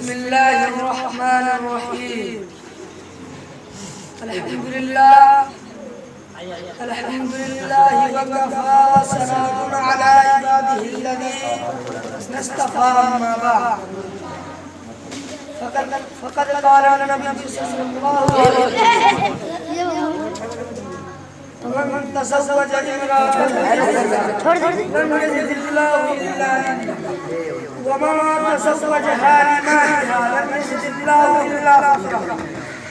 بسم الله الرحمن الرحيم. الحمد لله وكفى وسلام على عباده الذين اصطفى. أما بعد فقد قال النبي صلى الله عليه وسلم: ومن تزوج امرأة لم يزد الله إلا ومن تزوج حالما لم يزد الله إلا فقرا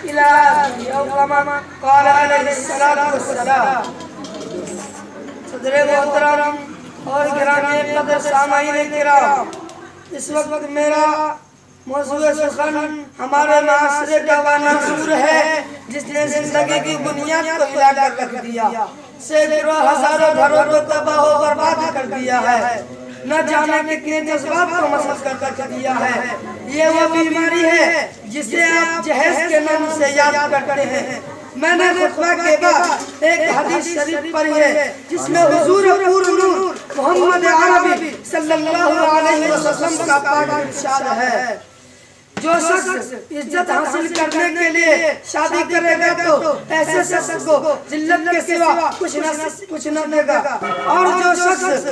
إلى آخره، أو كما قال عليه الصلاة والسلام. صدر محترم اور گرامی قدر سامعین کرام، اس وقت میرا موضوع سخن ہمارے معاشرے کا وہ منظور ہے جس نے زندگی کی بنیاد کو ہلا کر رکھ دیا، سینکڑوں ہزاروں گھروں کو تباہ و برباد کر دیا ہے، نہ جانے کتنے جذبات کو مسخ کر رکھ دیا ہے. یہ وہ بیماری ہے جسے آپ جہیز کے نام سے یاد کرتے ہیں. میں نے خطبہ کے بعد ایک حدیث شریف پڑھی ہے جس میں حضور پور نور محمد عربی صلی اللہ علیہ وسلم کا پاک ارشاد ہے: جو شخص عزت حاصل کرنے کے لیے شادی کرے گا تو ایسے شخص کو ذلت کے سوا کچھ نہ دے گا، اور جو شخص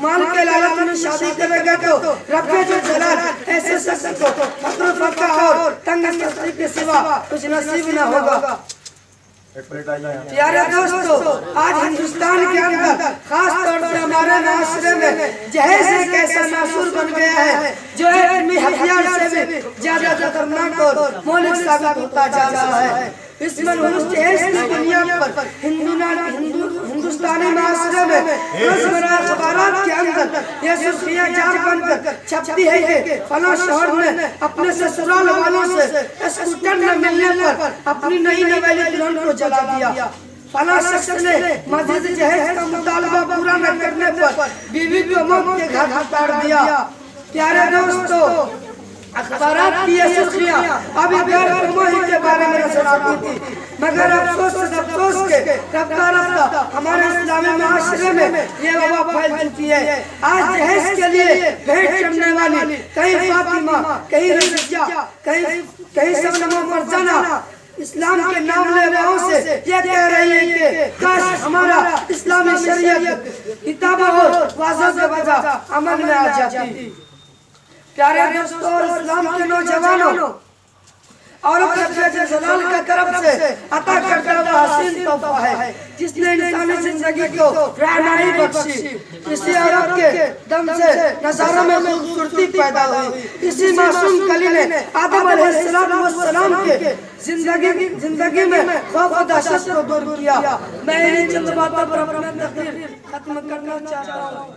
مال کے لالچ میں شادی کرے گا تو رب جو جلال ایسے شخص کو فقر و فقر اور تنگ دستی کے سوا کچھ نصیب نہ ہوگا. پیارے دوستو، آج ہندوستان کے اندر خاص طور سے ہمارے معاشرے میں جہیز ایک ایسا ناسور بن گیا ہے جو علمی ہتھیار سے بھی زیادہ خطرناک اور مہلک ثابت ہوتا جا رہا ہے. اس منحوس جہیز کی بنیاد پر ہندوستانی معاشرے میں روزمرہ اخبارات کے اندر یہ سرخیاں جار بن کر چھپتی ہے کہ فلاں شوہر نے اپنے سسرال والوں سے اسکوٹر نہ ملنے پر اپنی نئی نویلی دلہن کو جلا دیا، فلاں شخص نے مزید جہیز کا مطالبہ پورا نہ کرنے پر بیوی کو موت کے گھاٹ اتار دیا. پیارے دوستو، اخبارات کی یہ سرخیاں ابھی غیر کمائی کے بارے میں نظر آتی تھی، مگر افسوس کے رفتہ رفتہ ہمارے اسلامی معاشرے میں یہ وبا پھیل چکی ہے. آج جہیز کے لیے بھیٹ چڑھنے والی کہیں فاطمہ، کہیں رضیہ، کہیں شبنم فرزانہ اسلام کے نام لیواؤں سے یہ کہہ رہی ہے کہ کاش ہمارا اسلامی شریعت کتابوں اور واضح کے بجا عمل میں آ جاتی. پیارے دوستوں اور اسلام کے نوجوانوں، عورت رب جلال کی طرف سے عطا کردہ وہ حسین تحفہ ہے جس نے انسانی زندگی کو رہنمائی بخشی. اسی عورت کے دم سے نظاروں میں خوبصورتی پیدا ہوئی. اسی معصوم کلی نے آدم علیہ السلام کے زندگی میں خوف و دہشت کو دور کیا. میں انہیں چند باتوں پر اپنا تقریر ختم کرنا چاہتا ہوں.